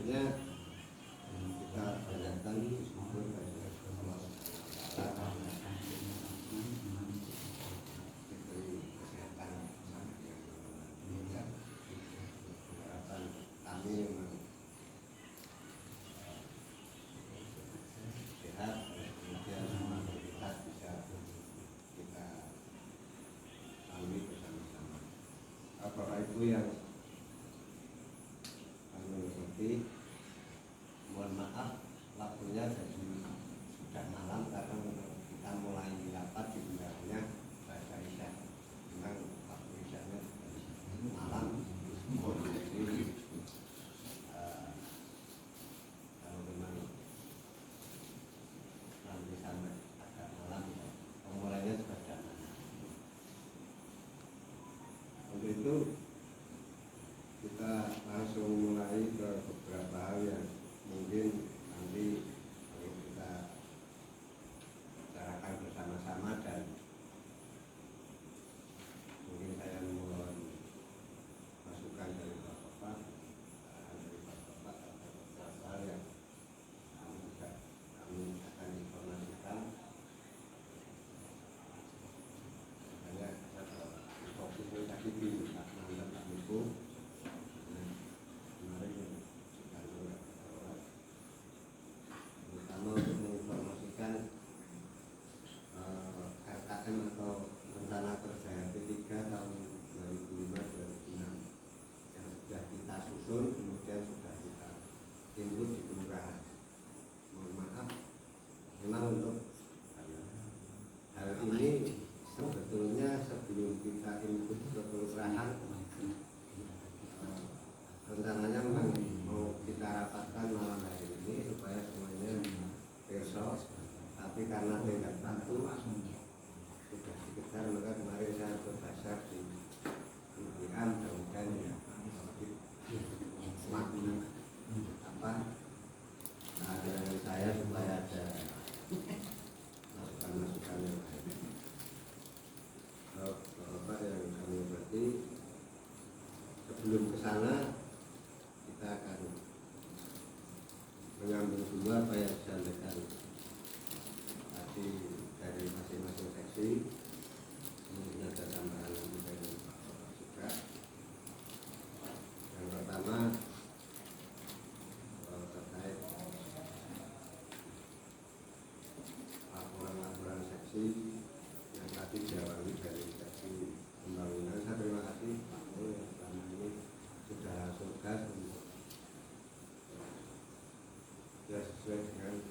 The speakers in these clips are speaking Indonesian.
selanjutnya kita tanyakan meskipun diberi kesehatan harapan kami memang sehat, kemudian mobilitas bisa kita lalui bersama-sama. Bapak Ibu yang kami hormati, mohon maaf waktunya jadi sudah malam karena kita mulai rapat sebenarnya bahasa Isya, memang waktu Isyanya malam. Jadi kalau memang nanti sampai agak malam pemulainya juga sudah malam. Untuk itu kita langsung mulai ke beberapa hal yang mungkin nanti perlu kita bicarakan bersama-sama, dan mungkin saya mohon masukan dari Bapak-Bapak, dari Bapak-Bapak atau beberapa hal yang kami akan informasikan. Saya fokus tadi di Pak Mandat Pak Ibu. Terutama untuk menginformasikan RKM atau Rencana Kerja P3 tahun 2005-2006 yang sudah kita susun, kemudian sudah kita input di kelurahan. Mohon maaf, memang untuk hal ini sebetulnya sebelum kita input ke kelurahan, rencananya memang mau kita rapatkan malam hari ini supaya semuanya besok, tapi karena tidak waktu sudah dikejar, maka kemarin saya berdasar di UGM, mudah-mudahan ya semakin dengan saya supaya ada masukan-masukan yang baik. Bapak yang kami hormati, sebelum ke sana kita akan menyambung dulu apa yang disampaikan tadi dari masing-masing seksi. Mungkin ada tambahan nanti dari Bapak juga. Yang pertama terkait laporan-laporan seksi yang tadi diawali dari seksi pembangunan. Saya terima kasih Pak Mul yang selama ini sudah langsung gas untuk sesuai dengan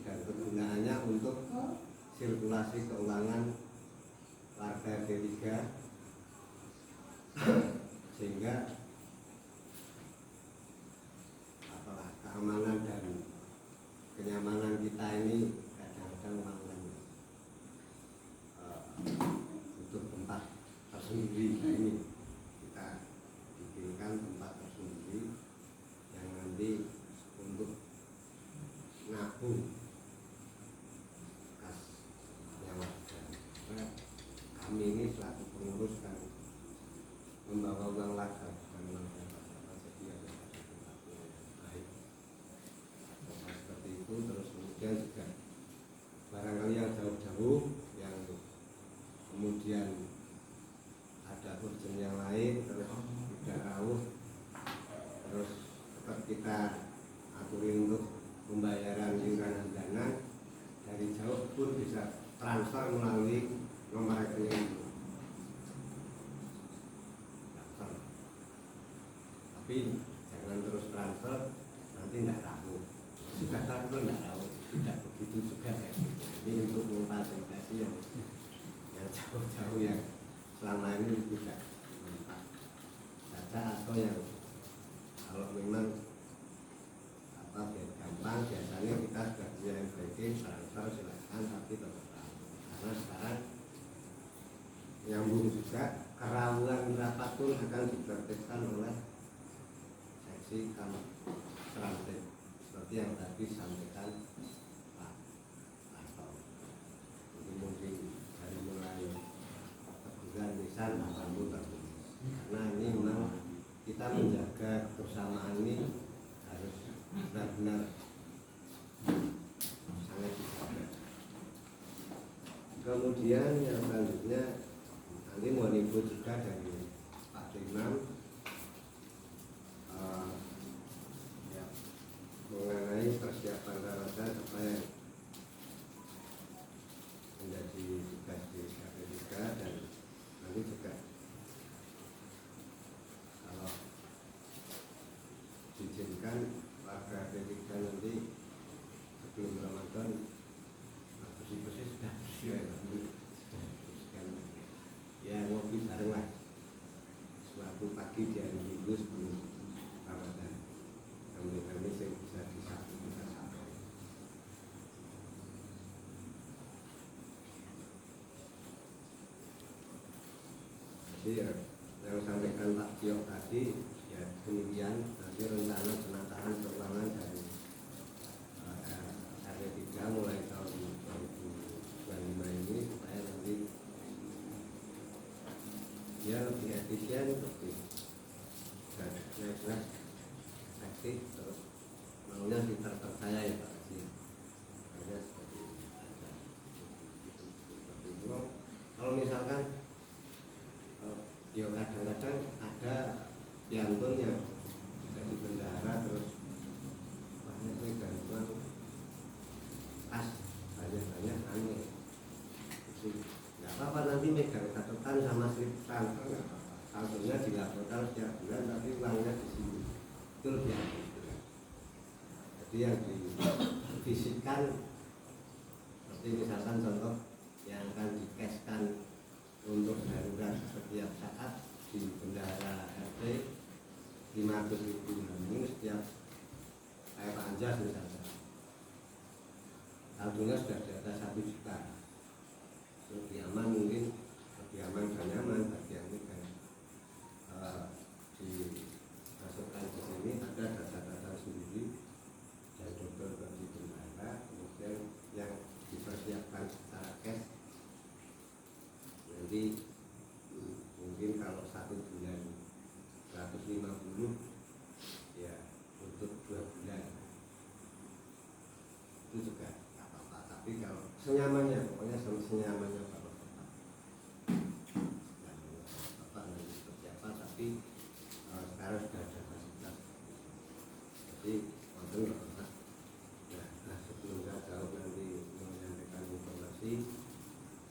dan kegunaannya untuk sirkulasi keuangan warga D3 sehingga keamanan dan kenyamanan kita ini kadang-kadang butuh tempat tersendiri. Nah, ini kita bikinkan tempat tersendiri yang nanti untuk nabung kasnya warga. Nah, kami ini selaku pengurus kan membawa uang warga bukan uang siapa jadi ada tempatnya yang baik. Nah, seperti itu. Terus kemudian juga barangkali yang jauh-jauh yang kemudian ada urgen yang lain terus tidak rawuh, terus tetap kita aturin untuk pembayaran iuran bulanan dari jauh pun bisa transfer melalui nomor rekening transfer. Tapi jangan terus transfer nanti tidak rawuh, sudah transfer tidak rawuh, tidak begitu juga ya. Ini untuk memfasilitasi yang jauh-jauh yang selama ini tidak mempat saja, atau yang kalau memang biar gampang biasanya kita sudah punya banking transfer silakan, tapi tetap rawuh karena sekarang nyambung juga kerawuan rapat pun akan ditertibkan oleh seksi kamar terantip seperti yang tadi disampaikan Pak Arto. Jadi mungkin dari mulai teguran lisan akan muter, karena ini memang kita menjaga kebersamaan ini harus benar-benar sangat dijaga. Kemudian yang selanjutnya nanti mohon info juga dari Pak Imam ya, mengenai persiapan Ramadan supaya menjadi tugas di KPK, dan nanti juga kalau diizinkan warga P3 nanti sebelum Ramadan bersih-bersih sudah bersih ya, ngopi bareng lah suatu pagi di hari Minggu sebelum Ramadan. Kami bisa disambut kita sampai. Jadi ya, yang sampaikan Pak Tio tadi ya demikian. Nanti rencana penataan keuangan dari RW3 mulai tahun 2025 ini supaya nanti ya lebih efisien, lebih jelas, efektif, terus maunya kita terpercaya ya Pak Haji. Hanya seperti itu. Kalau misalkan ya kadang-kadang ada piantun yang jadi bendahara terus banyak gangguan pas banyak aneh. Nggak apa-apa, nanti megang catatan sama slip transfer nggak apa-apa. Saldonya dilaporkan setiap bulan, tapi uangnya di sini. Itu lebih aktif. Jadi yang difisikkan seperti misalkan contoh yang akan dikeskan untuk darurat setiap saat di bendahara RT 500.000 ini setiap kayak Pak Anjas misalnya, saldonya sudah di atas 1 juta. Lebih aman, mungkin lebih aman dan nyaman bagi yang ini kan dimasukkan ke sini ada data-data sendiri dan dokter bagi bendahara, kemudian yang dipersiapkan secara cash. Nanti mungkin kalau 1 bulan 150 ya untuk 2 bulan itu juga nggak apa-apa, tapi kalau senyamannya, pokoknya senyamannya bapak-bapak nanti seperti apa, tapi sekarang sudah ada fasilitas jadi untuk bapak. Nah, sebelum saya jawab nanti menyampaikan informasi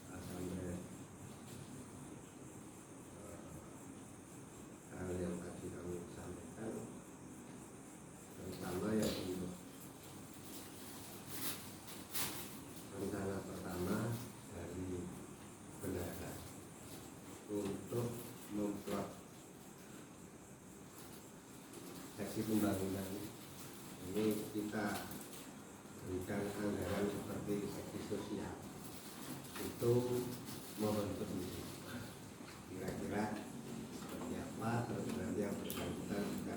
sampai hal yang tadi kami sampaikan, terutama yang untuk seksi pembangunan ini kita berikan anggaran seperti seksi sosial itu mohon petunjuk kira-kira seperti apa, terus nanti yang bersangkutan juga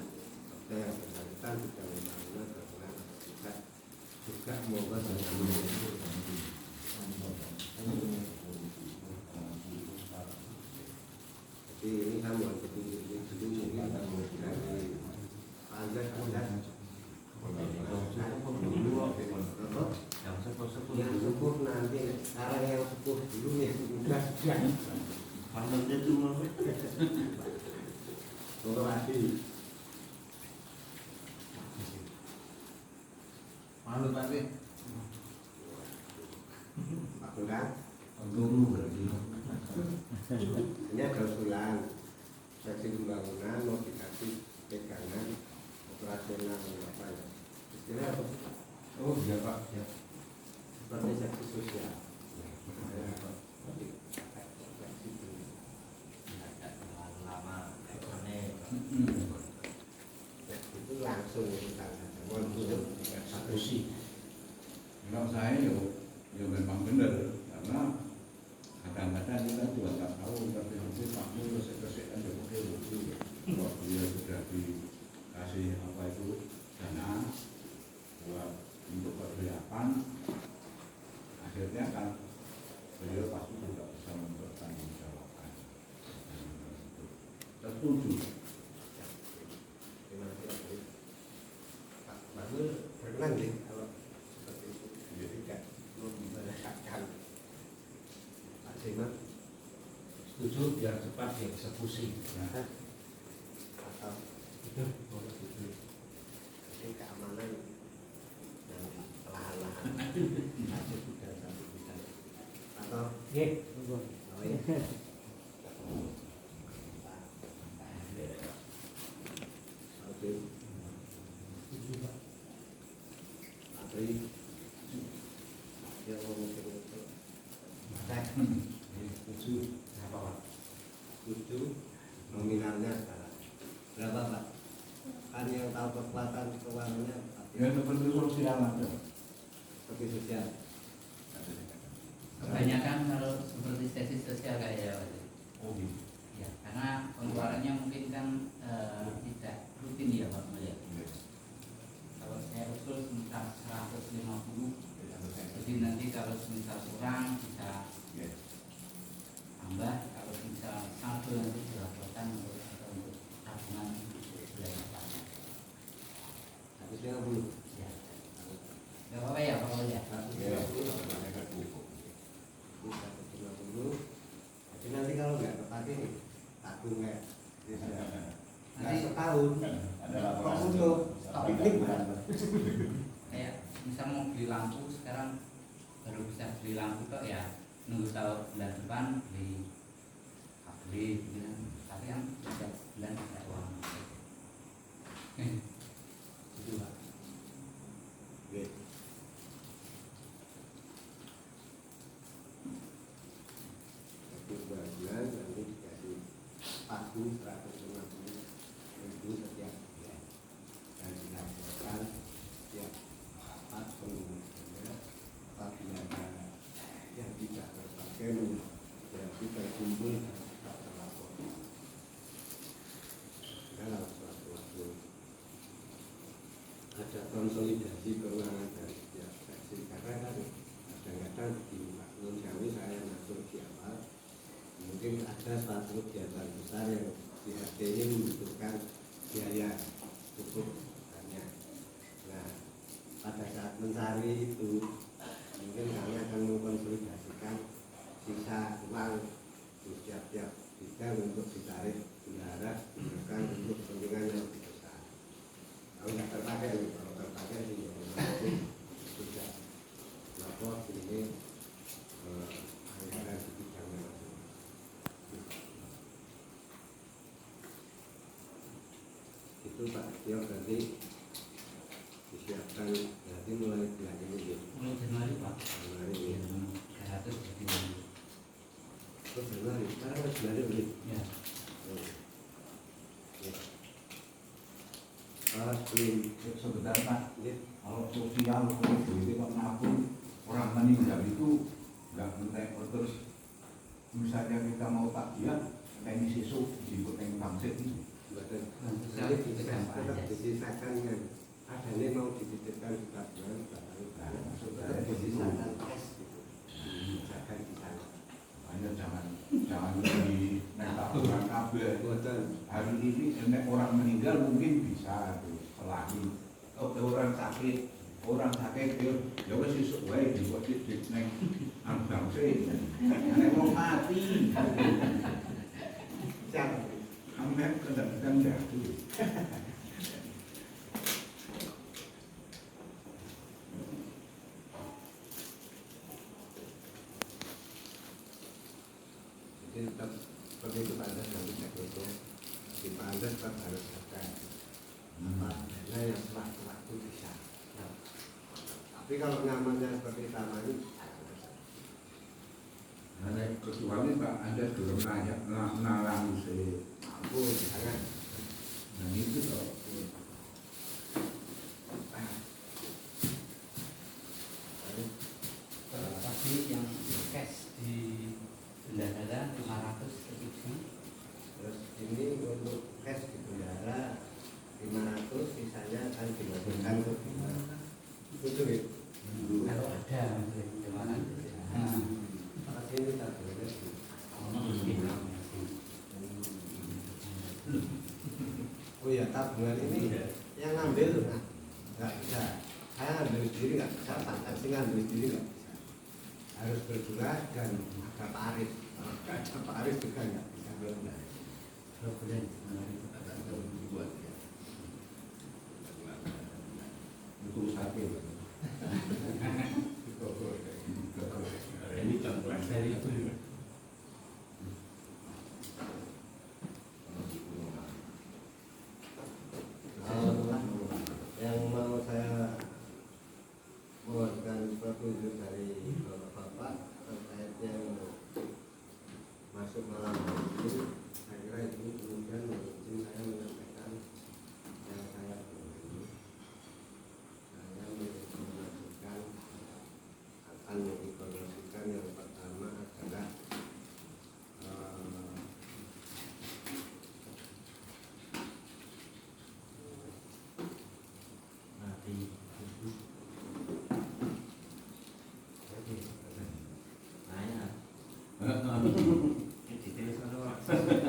pembangunan berkenan juga mohon jadi ini saya mohon petunjuk dulu dari Anda yang sepuh nanti sekarang yang sepuh dulu ya sudah pandannya cuma untuk hati malu Pak Wi. Pak Bundang Dulu berarti. ini ada usulan seksi pembangunan mau dikasih pegangan operasional apa ya istilah apa? Oh iya Pak, ya. Seperti seksi sosial itu langsung kita Satu sih. Kalau saya ya memang benar karena kadang-kadang kita juga nggak tahu tapi nanti Pak Mul kesehatan ya oke lucu kalau dia sudah dikasih apa itu dana buat untuk persiapan akhirnya kan beliau pasti juga bisa mempertanggungjawabkan. Setuju. terima kasih Pak Bahlul berkenan ya kalau seperti itu jadi tidak memberatkan Pak Simak Setuju biar cepat dieksekusi. atau ini keamanan dan perlahan-lahan masih sudah satu bidang atau oh ya oke Apri dia mau mungkin itu Setuju. Apa Pak? 7 nominalnya sekarang berapa Pak? Kan yang tahu kekuatan keuangannya Ya seperti sosial aja. seperti sosial Kebanyakan kalau seperti seksi sosial kayak Oh gitu. ya, karena pengeluarannya mungkin kan tidak rutin ya Pak Mulya. Kalau saya usul sekitar 150, jadi nanti kalau semisal kurang bisa tambah, kalau misal satu nanti dilaporkan untuk tabungan belajar. 150 Ya, nggak apa-apa ya Pak Mulya. 150 jadi nanti kalau nggak kepake nih tabung kayak nggak setahun kok untuk piknik bukan Kayak misal mau beli lampu sekarang baru bisa beli lampu kok ya, nunggu tahun bulan depan beli gitu kan. Tapi yang setiap bulan ada uang. itu Pak oke jadi bulan nanti dikasih pagu 150.000 setiap bulan dan dilaporkan setiap rapat penggunaannya apabila ada yang tidak terpakai berarti terkumpul dan tidak terlapor dalam suatu ada konsolidasi keuangan dari setiap seksi karena kan kadang-kadang di Maknun Jawi saya masuk di awal mungkin ada suatu kegiatan besar yang di RT ini membutuhkan biaya cukup banyak. Nah pada saat mencari itu mungkin kami akan mengkonsolidasikan sisa uang di setiap bidang untuk ditarik bendahara digunakan untuk kepentingan yang lebih besar. Kalau nggak terpakai, kalau terpakai sih sudah lapor ini anggaran di bidangnya masing-masing. Itu Pak Tio nanti disiapkan nanti mulai bulan ini Mulai Januari Pak. Januari ini. 300 jadi Terus Januari, sekarang kan Januari beli. ya. Oh. Ya. belum. Sebentar Pak, Ya, kalau sosial itu menabung orang meninggal itu nggak penting terus misalnya kita mau takziah ini sesuk disebut yang bangsit itu betul. Sosial Jadi itu bisa gampang tetap aja. disisakan kan. Ada nih mau dititipkan di tabungan, tetap disisakan cash gitu. Disisakan di sana. hanya jangan di tabungan kabel. Betul. Hari ini orang meninggal mungkin bisa tuh selagi orang sakit ya wes sesuk wae dibuat di neng bangsit nek wong mati Siap. sampai kadang-kadang jatuh. Jadi tetap seperti itu Pak Andas nanti cek itu. Di Pak Andas tetap harus ada dana yang sewaktu-waktu bisa. Tapi kalau nyamannya seperti taman ini, Nah, kecuali Pak Anda belum nalang se mampu jangan. nah itu toh. Tadi yang cash di bendahara 500 lebih. Terus ini untuk cash di bendara 500, sisanya akan dimasukkan ke bendara. Itu ya. Kalau ada gimana? Makasih ini tabungannya di. Oh ya, tabungan ini yang ngambil nggak bisa. Saya ngambil sendiri nggak bisa, transaksi ngambil sendiri nggak bisa. Harus berdua dan ada Pak Arif. Pak Arif juga nggak bisa. Untuk sakit. Ini contoh dari itu. Yang mau saya mohonkan petunjuk dari Bapak terkait yang masuk malam hari ini, saya kira ini kemudian izin saya menyampaikan yang saya ini. Saya mengajukan akan menginformasikan yang pertama adalah Nah, ya. Detail